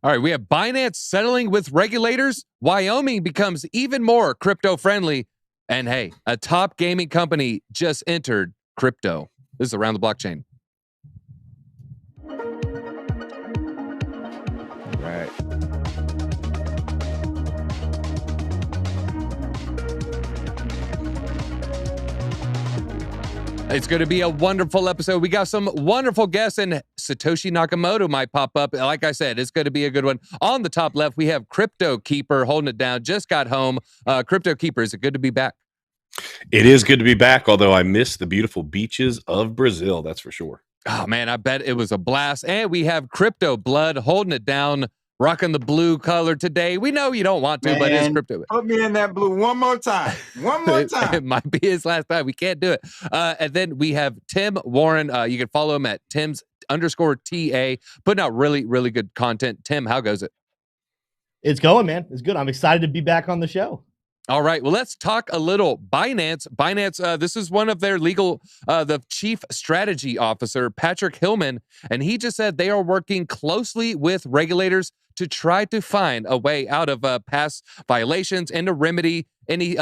All right, we have Binance settling with regulators. Wyoming becomes even more crypto-friendly. And hey, a top gaming company just entered crypto. This is Around the Blockchain. All right. It's going to be a wonderful episode. We got some wonderful guests, and Satoshi Nakamoto might pop up. Like I said, it's going to be a good one. On the top left, we have Crypto Keeper holding it down. Just got home. Crypto Keeper, is it good to be back? It is good to be back, although I miss the beautiful beaches of Brazil, that's for sure. Oh, man, I bet it was a blast. And we have Crypto Blood holding it down, rocking the blue color today. We know you don't want to, but it's crypto. Put me in that blue one more time. One more time. It might be his last time. We can't do it. And then we have Tim Warren. You can follow him at Tim's_TA, putting out really, really good content. Tim, how goes it? It's going, man. It's good. I'm excited to be back on the show. All right. Well, let's talk a little Binance. Binance, this is one of their the chief strategy officer, Patrick Hillman, and he just said they are working closely with regulators to try to find a way out of past violations and to remedy any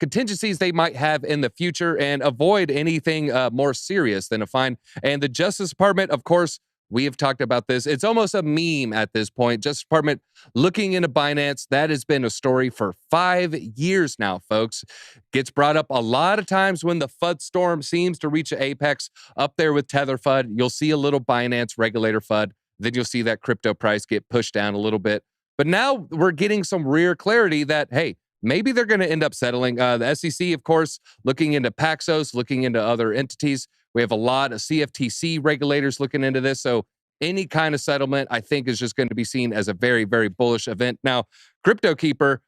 contingencies they might have in the future and avoid anything more serious than a fine. And the Justice Department, of course, we have talked about this. It's almost a meme at this point. Justice Department looking into Binance. That has been a story for 5 years now, folks. Gets brought up a lot of times when the FUD storm seems to reach an apex up there with Tether FUD. You'll see a little Binance regulator FUD. Then you'll see that crypto price get pushed down a little bit. But now we're getting some real clarity that, hey, maybe they're going to end up settling. The SEC, of course, looking into Paxos, looking into other entities. We have a lot of CFTC regulators looking into this. So any kind of settlement, I think, is just going to be seen as a very, very bullish event. Now, Crypto Keeper,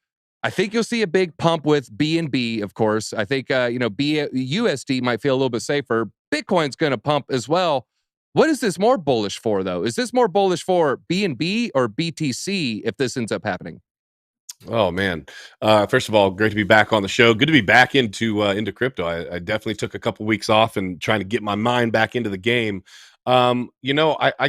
I think you'll see a big pump with BNB, of course. I think, USD might feel a little bit safer. Bitcoin's going to pump as well. What is this more bullish for, though? Is this more bullish for BNB or BTC if this ends up happening? Oh man! First of all, great to be back on the show. Good to be back into crypto. I definitely took a couple weeks off and trying to get my mind back into the game. I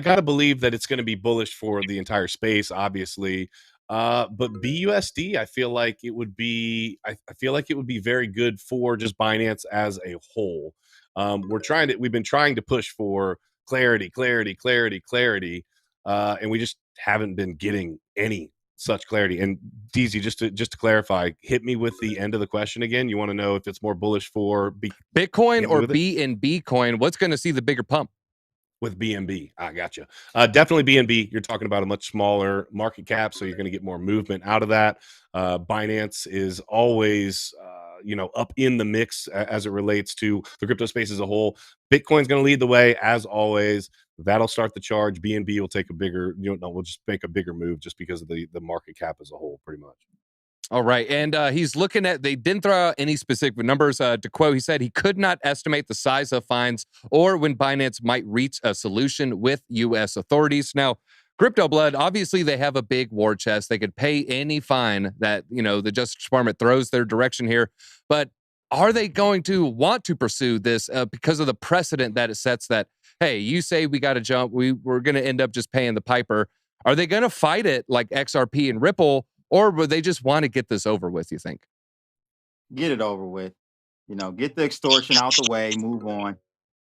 got to believe that it's going to be bullish for the entire space, obviously. But BUSD, I feel like it would be. I feel like it would be very good for just Binance as a whole. We've been trying to push for clarity, and we just haven't been getting any such clarity. And DZ, just to clarify, hit me with the end of the question again. You want to know if it's more bullish for Bitcoin or BNB coin? What's going to see the bigger pump? With BNB, I gotcha. Definitely BNB. You're talking about a much smaller market cap, so you're going to get more movement out of that. Binance is always up in the mix as it relates to the crypto space as a whole. Bitcoin's going to lead the way as always. That'll start the charge. BNB will take a bigger, we'll just make a bigger move just because of the market cap as a whole, pretty much. All right. And he's looking at, they didn't throw out any specific numbers. To quote, he said he could not estimate the size of fines or when Binance might reach a solution with U.S. authorities. Now, Crypto Blood, obviously they have a big war chest. They could pay any fine that, the Justice Department throws their direction here. But are they going to want to pursue this because of the precedent that it sets that, hey, you say we got to jump, we're going to end up just paying the piper. Are they going to fight it like XRP and Ripple, or would they just want to get this over with, you think? Get it over with. Get the extortion out the way, move on,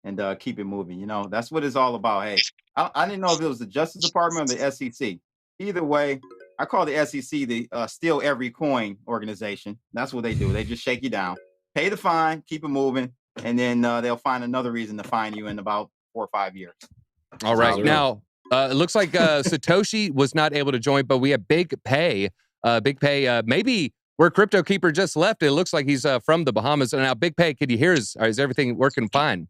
and keep it moving. That's what it's all about. Hey, I didn't know if it was the Justice Department or the SEC. Either way, I call the SEC the steal every coin organization. That's what they do. They just shake you down, pay the fine, keep it moving, and then they'll find another reason to fine you in about 4 or 5 years. All right. Now, it looks like Satoshi was not able to join, but we have Big Pay. Maybe where Crypto Keeper just left, it looks like he's from the Bahamas. And now, Big Pay, can you hear us? Is everything working fine?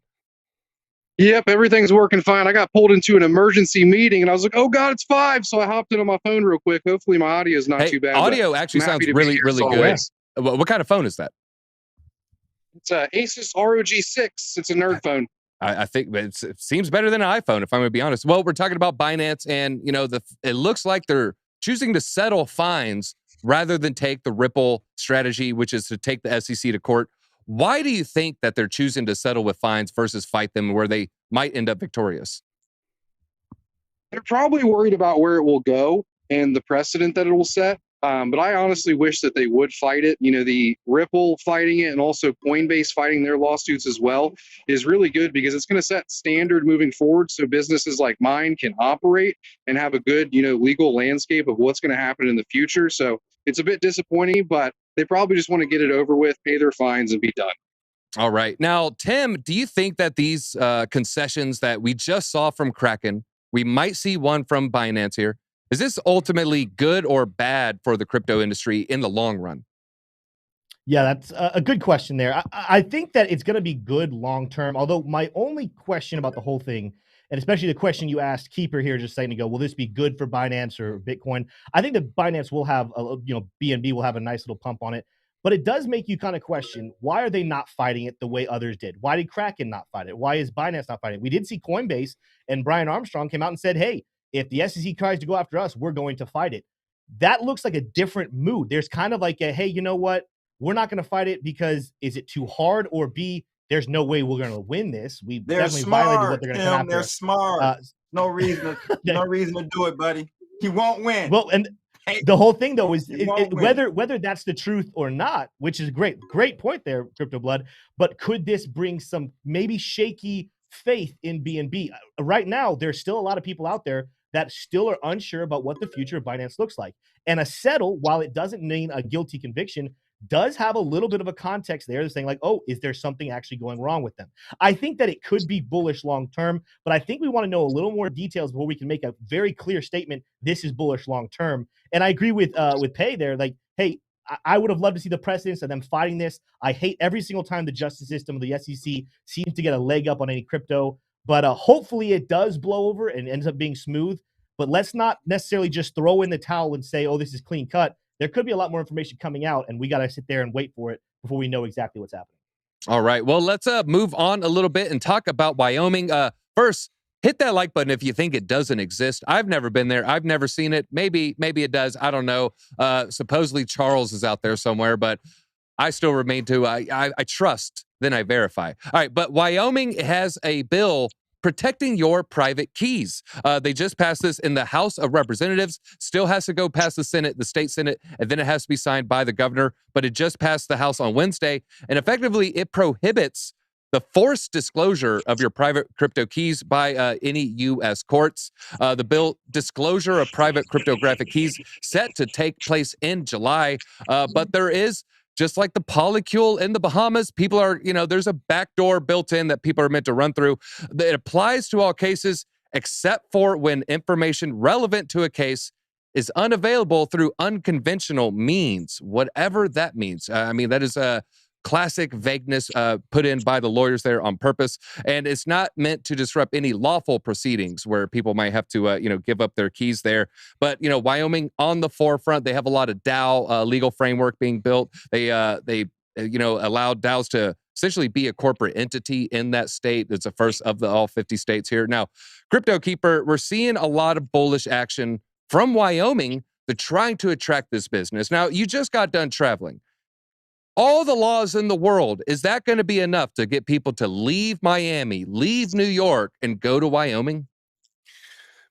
Yep, everything's working fine. I got pulled into an emergency meeting, and I was like, oh, God, it's 5. So I hopped in on my phone real quick. Hopefully my audio is not too bad. Audio actually sounds really, really good. What kind of phone is that? It's a Asus ROG6. It's a nerd phone. I think it seems better than an iPhone, if I'm going to be honest. Well, we're talking about Binance, and it looks like they're choosing to settle fines rather than take the Ripple strategy, which is to take the SEC to court. Why do you think that they're choosing to settle with fines versus fight them where they might end up victorious? They're probably worried about where it will go and the precedent that it will set. But I honestly wish that they would fight it. You know, the Ripple fighting it and also Coinbase fighting their lawsuits as well is really good because it's going to set standard moving forward so businesses like mine can operate and have a good, you know, legal landscape of what's going to happen in the future. So it's a bit disappointing, but they probably just want to get it over with, pay their fines, and be done. All right. Now, Tim, do you think that these concessions that we just saw from Kraken, we might see one from Binance here, is this ultimately good or bad for the crypto industry in the long run? Yeah, that's a good question there. I think that it's going to be good long term. Although my only question about the whole thing, and especially the question you asked Keeper here just saying to go, will this be good for Binance or Bitcoin? I think that Binance will have, BNB will have a nice little pump on it. But it does make you kind of question, why are they not fighting it the way others did? Why did Kraken not fight it? Why is Binance not fighting it? We did see Coinbase and Brian Armstrong came out and said, hey, if the SEC tries to go after us, we're going to fight it. That looks like a different mood. There's kind of like a, hey, you know what? We're not going to fight it because is it too hard? Or B, there's no way we're going to win this. We definitely violated what they're going to come after. They're smart. No reason to do it, buddy. He won't win. Well, and the whole thing though is whether that's the truth or not, which is great point there, Crypto Blood. But could this bring some maybe shaky faith in BNB? Right now, there's still a lot of people out there that still are unsure about what the future of Binance looks like. And a settle, while it doesn't mean a guilty conviction, does have a little bit of a context there. They're saying like, oh, is there something actually going wrong with them? I think that it could be bullish long term, but I think we want to know a little more details before we can make a very clear statement. This is bullish long term. And I agree with Pay there. Like, hey, I would have loved to see the precedence of them fighting this. I hate every single time the justice system of the SEC seems to get a leg up on any crypto, but hopefully it does blow over and ends up being smooth. But let's not necessarily just throw in the towel and say, oh, this is clean cut. There could be a lot more information coming out, and we got to sit there and wait for it before we know exactly what's happening. All right. Well, let's move on a little bit and talk about Wyoming. First, hit that like button if you think it doesn't exist. I've never been there. I've never seen it. Maybe it does. I don't know. Supposedly Charles is out there somewhere, but I still remain to I trust, then I verify. All right. But Wyoming has a bill protecting your private keys. They just passed this in the House of Representatives, still has to go past the Senate, the state Senate, and then it has to be signed by the governor, but it just passed the House on Wednesday, and effectively it prohibits the forced disclosure of your private crypto keys by any U.S. courts. The bill disclosure of private cryptographic keys set to take place in July, but there is, just like the polycule in the Bahamas, people are, there's a backdoor built in that people are meant to run through. It applies to all cases except for when information relevant to a case is unavailable through unconventional means, whatever that means. That is a classic vagueness put in by the lawyers there on purpose. And it's not meant to disrupt any lawful proceedings where people might have to, give up their keys there. But, Wyoming on the forefront, they have a lot of DAO legal framework being built. They allowed DAOs to essentially be a corporate entity in that state. It's the first of all 50 states here. Now, Crypto Keeper, we're seeing a lot of bullish action from Wyoming. They're trying to attract this business. Now, you just got done traveling. All the laws in the world, is that going to be enough to get people to leave Miami, leave New York, and go to Wyoming?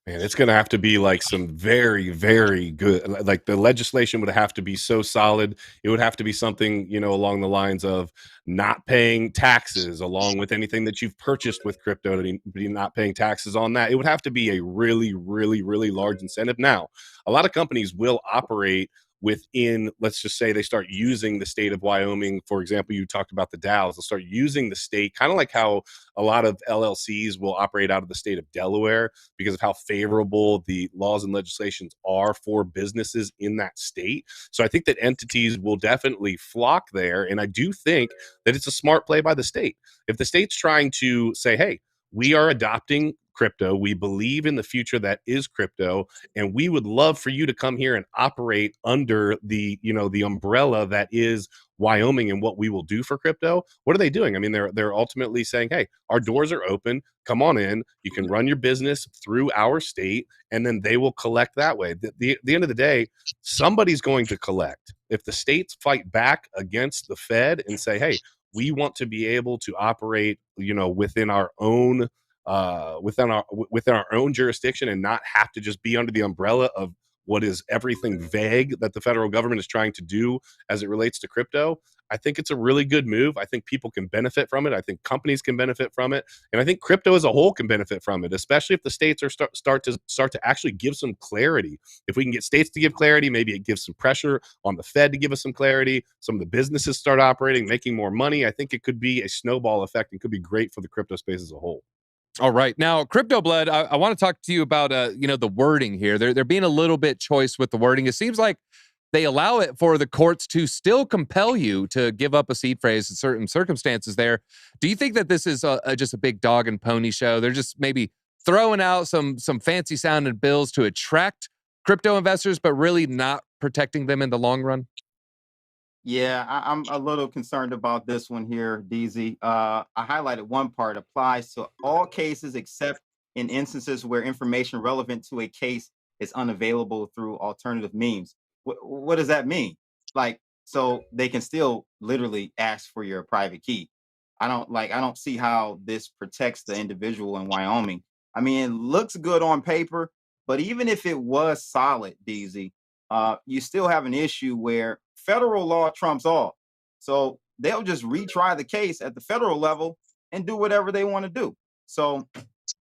Man, it's going to have to be like some very, very good, like the legislation would have to be so solid. It would have to be something, along the lines of not paying taxes along with anything that you've purchased with crypto, to be not paying taxes on that. It would have to be a really, really, really large incentive. Now, a lot of companies will operate within, let's just say they start using the state of Wyoming. For example, you talked about the DAOs. They'll start using the state, kind of like how a lot of LLCs will operate out of the state of Delaware because of how favorable the laws and legislations are for businesses in that state. So I think that entities will definitely flock there. And I do think that it's a smart play by the state. If the state's trying to say, hey, we are adopting crypto, we believe in the future that is crypto, and we would love for you to come here and operate under the the umbrella that is Wyoming and what we will do for crypto. What are they doing? They're ultimately saying, hey, our doors are open, come on in, you can run your business through our state, and then they will collect that way. The end of the day, somebody's going to collect. If the states fight back against the Fed and say, hey, we want to be able to operate within our own within our own jurisdiction and not have to just be under the umbrella of what is everything vague that the federal government is trying to do as it relates to crypto. I think it's a really good move. I think people can benefit from it. I think companies can benefit from it, and I think crypto as a whole can benefit from it, especially if the states are start to actually give some clarity. If we can get states to give clarity, maybe it gives some pressure on the Fed to give us some clarity. Some of the businesses start operating, making more money. I think it could be a snowball effect and could be great for the crypto space as a whole. All right. Now, Crypto Blood, I want to talk to you about, the wording here. They're being a little bit choice with the wording. It seems like they allow it for the courts to still compel you to give up a seed phrase in certain circumstances there. Do you think that this is just a big dog and pony show? They're just maybe throwing out some fancy sounding bills to attract crypto investors, but really not protecting them in the long run? Yeah, I'm a little concerned about this one here, DZ. I highlighted one part applies to all cases except in instances where information relevant to a case is unavailable through alternative means. What does that mean? Like, so they can still literally ask for your private key. I don't see how this protects the individual in Wyoming. I mean, it looks good on paper, but even if it was solid, DZ, you still have an issue where federal law trumps all. So they'll just retry the case at the federal level and do whatever they want to do. So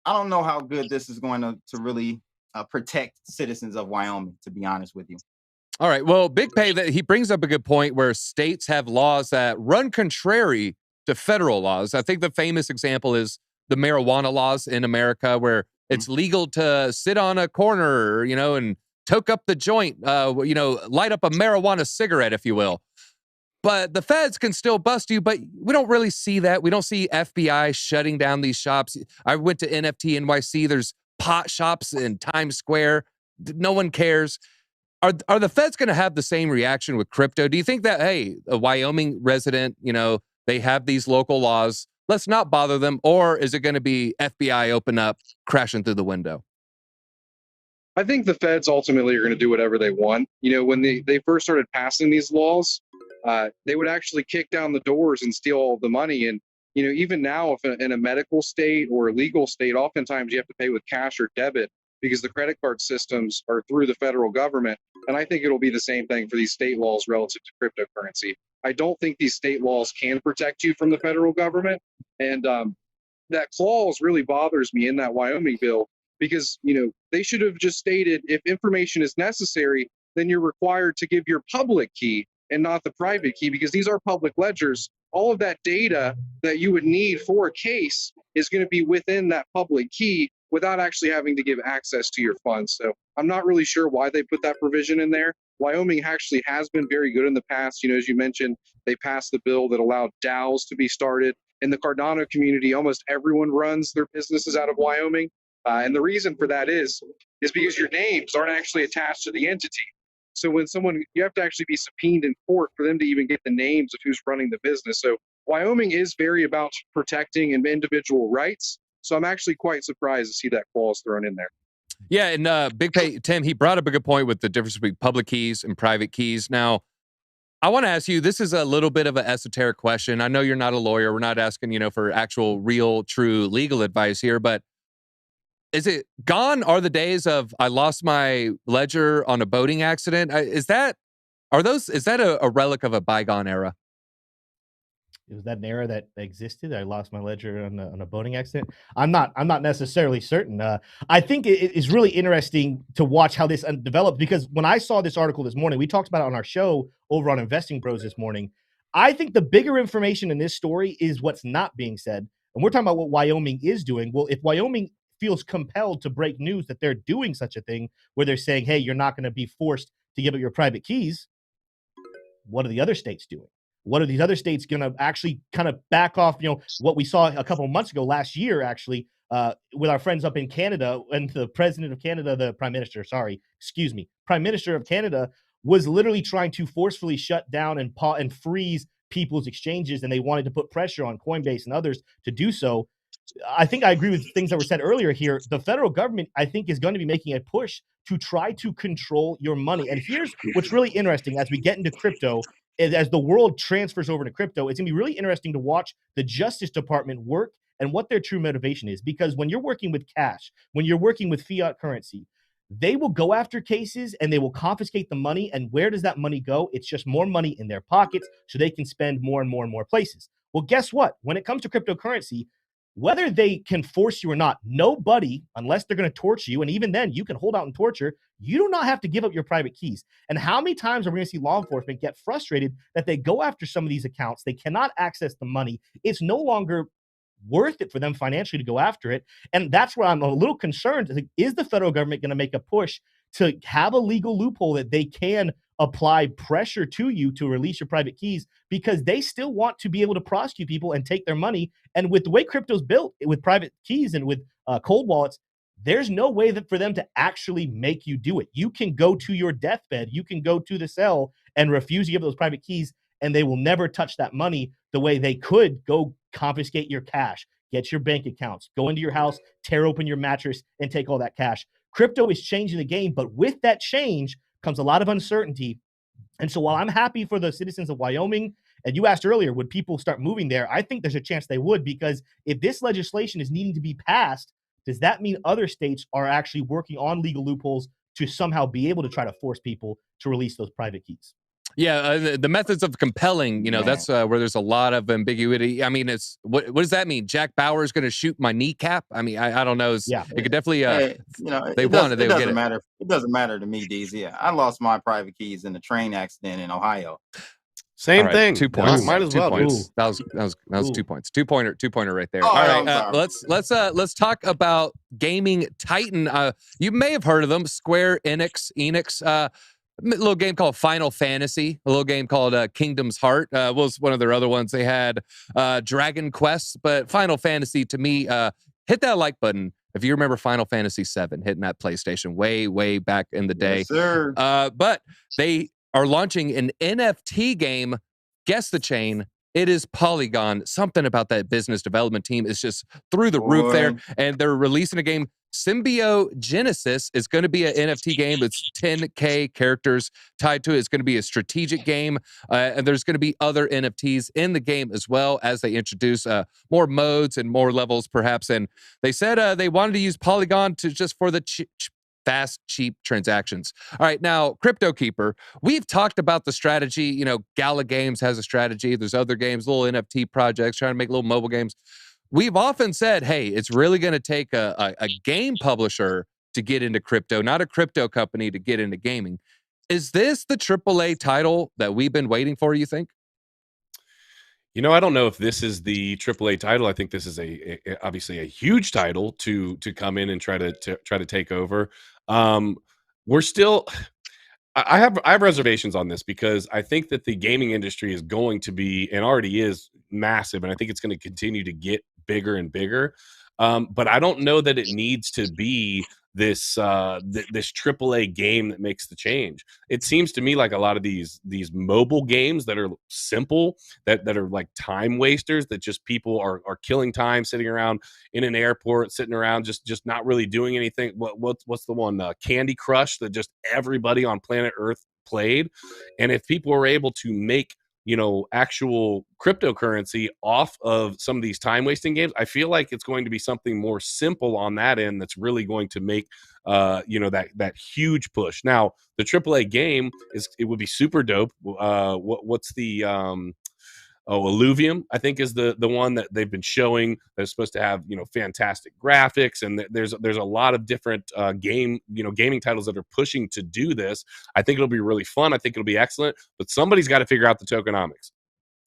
I don't know how good this is going to really protect citizens of Wyoming, to be honest with you. All right. Well, Big Pay, that he brings up a good point where states have laws that run contrary to federal laws. I think the famous example is the marijuana laws in America, where it's legal to sit on a corner, and toke up the joint, light up a marijuana cigarette, if you will. But the feds can still bust you, but we don't really see that. We don't see FBI shutting down these shops. I went to NFT NYC. There's pot shops in Times Square. No one cares. Are the feds going to have the same reaction with crypto? Do you think that, hey, a Wyoming resident, they have these local laws, let's not bother them? Or is it going to be FBI open up, crashing through the window? I think the feds ultimately are going to do whatever they want. When they first started passing these laws, they would actually kick down the doors and steal all the money. And, even now, if in a medical state or a legal state, oftentimes you have to pay with cash or debit because the credit card systems are through the federal government. And I think it'll be the same thing for these state laws relative to cryptocurrency. I don't think these state laws can protect you from the federal government. And that clause really bothers me in that Wyoming bill because, they should have just stated if information is necessary, then you're required to give your public key and not the private key because these are public ledgers. All of that data that you would need for a case is going to be within that public key without actually having to give access to your funds. So I'm not really sure why they put that provision in there. Wyoming actually has been very good in the past. As you mentioned, they passed the bill that allowed DAOs to be started. In the Cardano community, almost everyone runs their businesses out of Wyoming. And the reason for that is because your names aren't actually attached to the entity. So when you have to actually be subpoenaed in court for them to even get the names of who's running the business. So Wyoming is very about protecting individual rights. So I'm actually quite surprised to see that clause thrown in there. Yeah, and Big Pay, Tim, he brought up a good point with the difference between public keys and private keys. Now, I want to ask you, this is a little bit of an esoteric question. I know you're not a lawyer. We're not asking, for actual, real, true legal advice here, but is it gone are the days of I lost my ledger on a boating accident? Is that a relic of a bygone era? Was that an era that existed? I lost my ledger on a boating accident. I'm not necessarily certain. I think it is really interesting to watch how this develops because when I saw this article this morning, we talked about it on our show over on Investing Bros this morning. I think the bigger information in this story is what's not being said. And we're talking about what Wyoming is doing. Well, if Wyoming feels compelled to break news that they're doing such a thing where they're saying, hey, you're not going to be forced to give up your private keys, what are the other states doing? What are these other states going to actually kind of back off, what we saw a couple of months ago, last year, actually, with our friends up in Canada and the president of Canada, Prime Minister of Canada was literally trying to forcefully shut down and freeze people's exchanges. And they wanted to put pressure on Coinbase and others to do so. I think I agree with things that were said earlier here. The federal government, I think, is going to be making a push to try to control your money. And here's what's really interesting as we get into crypto. As the world transfers over to crypto, it's going to be really interesting to watch the Justice Department work and what their true motivation is. Because when you're working with cash, when you're working with fiat currency, they will go after cases and they will confiscate the money. And where does that money go? It's just more money in their pockets so they can spend more and more and more places. Well, guess what? When it comes to cryptocurrency, whether they can force you or not, nobody, unless they're going to torture you, and even then you can hold out and torture, you do not have to give up your private keys. And how many times are we going to see law enforcement get frustrated that they go after some of these accounts, they cannot access the money, it's no longer worth it for them financially to go after it. And that's where I'm a little concerned. Is the federal government going to make a push to have a legal loophole that they can apply pressure to you to release your private keys, because they still want to be able to prosecute people and take their money? And with the way crypto's built, with private keys and with cold wallets, there's no way that for them to actually make you do it. You can go to your deathbed, you can go to the cell and refuse to give those private keys, and they will never touch that money the way they could go confiscate your cash, get your bank accounts, go into your house, tear open your mattress, and take all that cash. Crypto is changing the game, but with that change comes a lot of uncertainty. And so while I'm happy for the citizens of Wyoming, and you asked earlier, would people start moving there? I think there's a chance they would, because if this legislation is needing to be passed, does that mean other states are actually working on legal loopholes to somehow be able to try to force people to release those private keys? Yeah, the methods of compelling, that's where there's a lot of ambiguity. I mean, it's what does that mean? Jack Bauer is going to shoot my kneecap? I mean, I don't know. It could definitely, they wanted, they would get it. Matter. It doesn't matter to me, DZ. I lost my private keys in a train accident in Ohio. Same thing. 2 points. Might as well. Points. That was 2 points. Two pointer right there. All right, let's talk about gaming titan. You may have heard of them, Square Enix. A little game called Final Fantasy, a little game called Kingdom's Heart was one of their other ones. They had Dragon Quest, but Final Fantasy, to me, hit that like button if you remember Final Fantasy VII hitting that PlayStation way back in the day. Yes, sir. But they are launching an NFT game. Guess the chain. It is Polygon. Something about that business development team is just through the roof there. And they're releasing a game. Symbiogenesis is going to be an NFT game. It's 10K characters tied to it. It's going to be a strategic game. And there's going to be other NFTs in the game as well as they introduce more modes and more levels, perhaps. And they said they wanted to use Polygon to just for the fast, cheap transactions. All right, now, Crypto Keeper, we've talked about the strategy. Gala Games has a strategy. There's other games, little NFT projects, trying to make little mobile games. We've often said, hey, it's really going to take a game publisher to get into crypto, not a crypto company to get into gaming. Is this the AAA title that we've been waiting for, you think? I don't know if this is the AAA title. I think this is obviously a huge title to come in and try to take over. We're still. I have reservations on this because I think that the gaming industry is going to be, and already is, massive, and I think it's going to continue to get bigger and bigger. But I don't know that it needs to be this AAA game that makes the change. It seems to me like a lot of these mobile games that are simple, that are like time wasters, that just people are killing time sitting around in an airport, sitting around just not really doing anything. What's the one, Candy Crush, that just everybody on planet Earth played? And if people were able to make actual cryptocurrency off of some of these time wasting games, I feel like it's going to be something more simple on that end that's really going to make that huge push. Now, the AAA game it would be super dope. What's the Illuvium, I think, is the one that they've been showing that's supposed to have fantastic graphics, and there's a lot of different gaming titles that are pushing to do this. I think it'll be really fun. I think it'll be excellent, but somebody's got to figure out the tokenomics.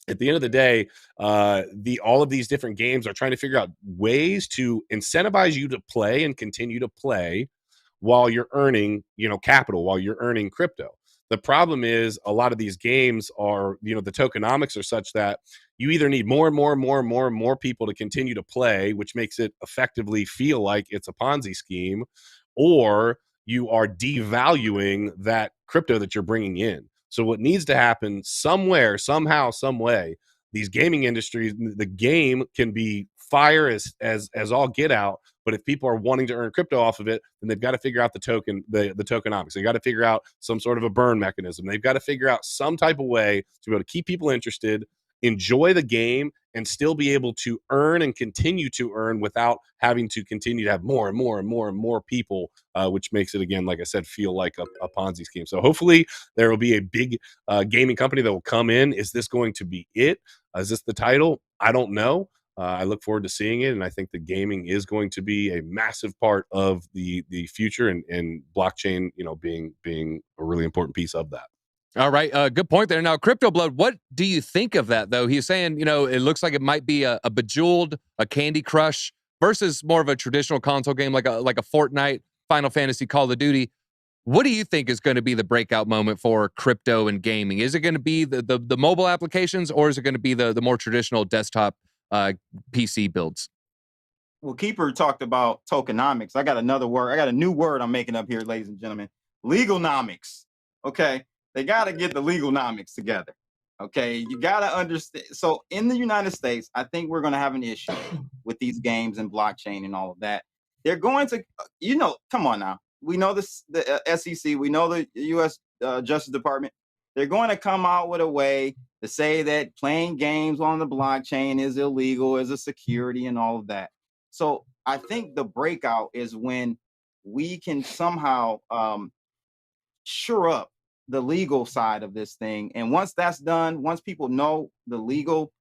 At the end of the day, all of these different games are trying to figure out ways to incentivize you to play and continue to play while you're earning capital, while you're earning crypto. The problem is a lot of these games are, the tokenomics are such that you either need more and more people to continue to play, which makes it effectively feel like it's a Ponzi scheme, or you are devaluing that crypto that you're bringing in. So what needs to happen somewhere, somehow, some way, these gaming industries, the game can be fire as all get out. But if people are wanting to earn crypto off of it, then they've got to figure out the tokenomics. They've got to figure out some sort of a burn mechanism. They've got to figure out some type of way to be able to keep people interested enjoy the game and still be able to earn and continue to earn without having to continue to have more and more and more and more people, which makes it, again, like I said, feel like a Ponzi scheme. So hopefully there will be a big gaming company that will come in. Is this going to be it? Is this the title? I don't know. I look forward to seeing it, and I think the gaming is going to be a massive part of the future, and blockchain, being a really important piece of that. All right, good point there. Now, Crypto Blood, what do you think of that, though? He's saying, it looks like it might be a Bejeweled, a Candy Crush, versus more of a traditional console game like a Fortnite, Final Fantasy, Call of Duty. What do you think is going to be the breakout moment for crypto and gaming? Is it going to be the mobile applications, or is it going to be the more traditional desktop PC builds? Well, Keeper talked about tokenomics. I got another word. I got a new word I'm making up here, ladies and gentlemen. Legalnomics. Okay. They got to get the legalnomics together. Okay. You got to understand. So in the United States, I think we're going to have an issue with these games and blockchain and all of that. They're going to, come on now. We know this, the SEC, we know the U.S. Justice Department. They're going to come out with a way to say that playing games on the blockchain is illegal, as a security and all of that. So I think the breakout is when we can somehow shore up the legal side of this thing. And once that's done, once people know the legal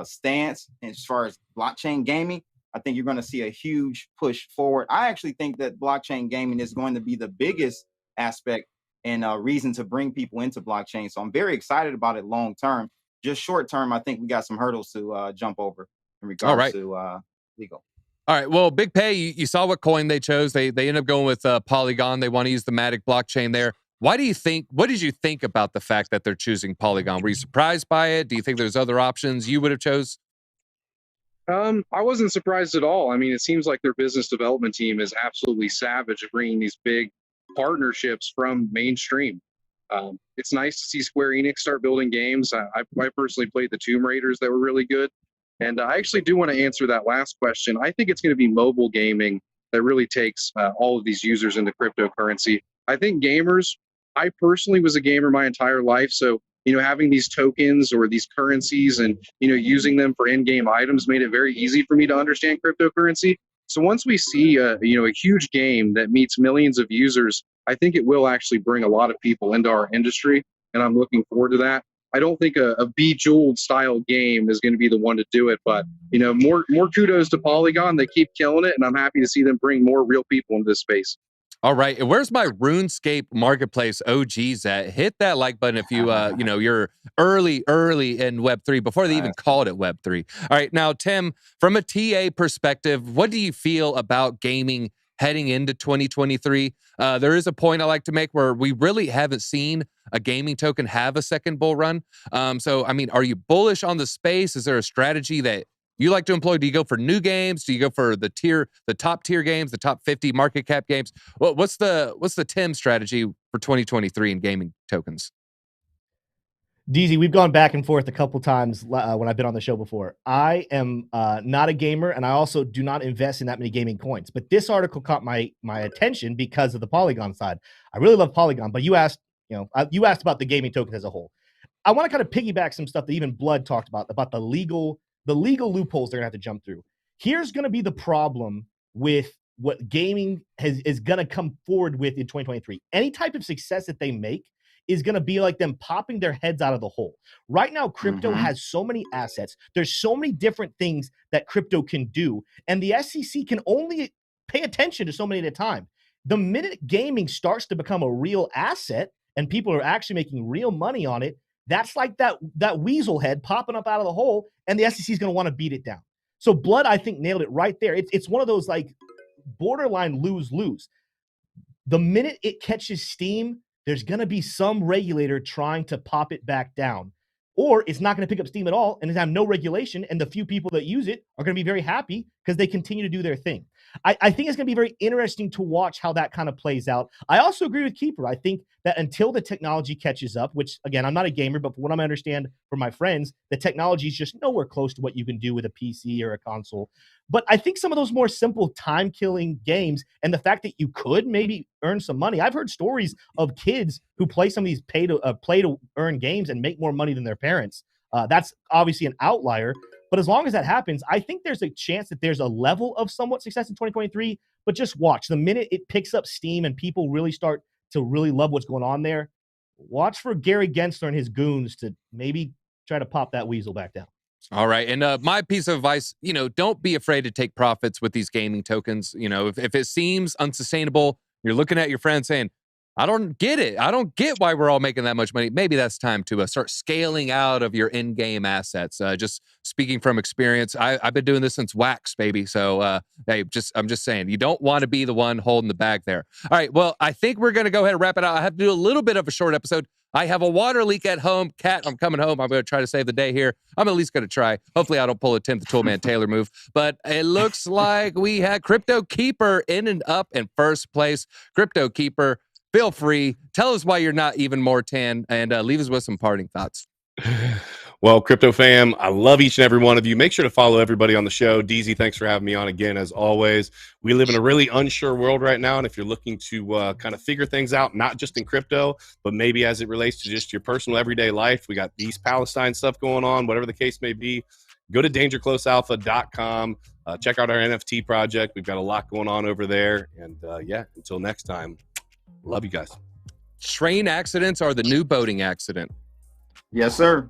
stance as far as blockchain gaming, I think you're going to see a huge push forward. I actually think that blockchain gaming is going to be the biggest aspect and reason to bring people into blockchain. So I'm very excited about it long term. Just short term, I think we got some hurdles to jump over in regards to legal. All right. Well, Big Pay, you saw what coin they chose. They ended up going with Polygon. They want to use the Matic blockchain there. What did you think about the fact that they're choosing Polygon? Were you surprised by it? Do you think there's other options you would have chose? I wasn't surprised at all. I mean, it seems like their business development team is absolutely savage at bringing these big partnerships from mainstream. It's nice to see Square Enix start building games. I personally played the Tomb Raiders that were really good. And I actually do want to answer that last question. I think it's going to be mobile gaming that really takes all of these users into cryptocurrency. I think gamers, I personally was a gamer my entire life. So, having these tokens or these currencies and, using them for in-game items made it very easy for me to understand cryptocurrency. So once we see a huge game that meets millions of users, I think it will actually bring a lot of people into our industry. And I'm looking forward to that. I don't think a Bejeweled style game is going to be the one to do it, but more kudos to Polygon. They keep killing it, and I'm happy to see them bring more real people into this space. All right, and where's my RuneScape Marketplace OGs at? Hit that like button if you you're early in Web3 before they even called it Web3. All right, now Tim, from a TA perspective, what do you feel about gaming heading into 2023? There is a point I like to make where we really haven't seen a gaming token have a second bull run. So, I mean, are you bullish on the space? Is there a strategy that you like to employ? Do you go for new games? Do you go for the top tier games, the top 50 market cap games? What's the Tim strategy for 2023 in gaming tokens? DZ, we've gone back and forth a couple times when I've been on the show before. I am not a gamer, and I also do not invest in that many gaming coins. But this article caught my attention because of the Polygon side. I really love Polygon, but you asked about the gaming tokens as a whole. I want to kind of piggyback some stuff that even Blood talked about the legal loopholes they're going to have to jump through. Here's going to be the problem with what gaming is going to come forward with in 2023. Any type of success that they make is going to be like them popping their heads out of the hole. Right now, crypto has so many assets. There's so many different things that crypto can do, and the SEC can only pay attention to so many at a time. The minute gaming starts to become a real asset and people are actually making real money on it, that's like that weasel head popping up out of the hole, and the SEC is going to want to beat it down. So Blood, I think, nailed it right there. It's one of those like borderline lose-lose. The minute it catches steam, there's going to be some regulator trying to pop it back down, or it's not going to pick up steam at all and have no regulation, and the few people that use it are going to be very happy because they continue to do their thing. I think it's going to be very interesting to watch how that kind of plays out. I also agree with Keeper. I think that until the technology catches up, which, again, I'm not a gamer, but from what I understand from my friends, the technology is just nowhere close to what you can do with a PC or a console. But I think some of those more simple time-killing games and the fact that you could maybe earn some money. I've heard stories of kids who play some of these play-to-earn games and make more money than their parents. That's obviously an outlier. But as long as that happens, I think there's a chance that there's a level of somewhat success in 2023. But just watch. The minute it picks up steam and people really start to really love what's going on there, watch for Gary Gensler and his goons to maybe try to pop that weasel back down. All right. And my piece of advice, don't be afraid to take profits with these gaming tokens. If it seems unsustainable, you're looking at your friend saying, I don't get it. I don't get why we're all making that much money. Maybe that's time to start scaling out of your in-game assets. Just speaking from experience, I've been doing this since Wax, baby. So, I'm just saying, you don't want to be the one holding the bag there. All right. Well, I think we're going to go ahead and wrap it out. I have to do a little bit of a short episode. I have a water leak at home. Kat, I'm coming home. I'm going to try to save the day here. I'm at least going to try. Hopefully, I don't pull a Tim the Toolman Taylor move. But it looks like we had Crypto Keeper in and up in first place. Crypto Keeper, feel free. Tell us why you're not even more tan, and leave us with some parting thoughts. Well, Crypto fam, I love each and every one of you. Make sure to follow everybody on the show. DZ, thanks for having me on again, as always. We live in a really unsure world right now, and if you're looking to kind of figure things out, not just in crypto, but maybe as it relates to just your personal everyday life, we got East Palestine stuff going on, whatever the case may be, go to dangerclosealpha.com. Check out our NFT project. We've got a lot going on over there. And until next time, love you guys. Train accidents are the new boating accident. Yes, sir.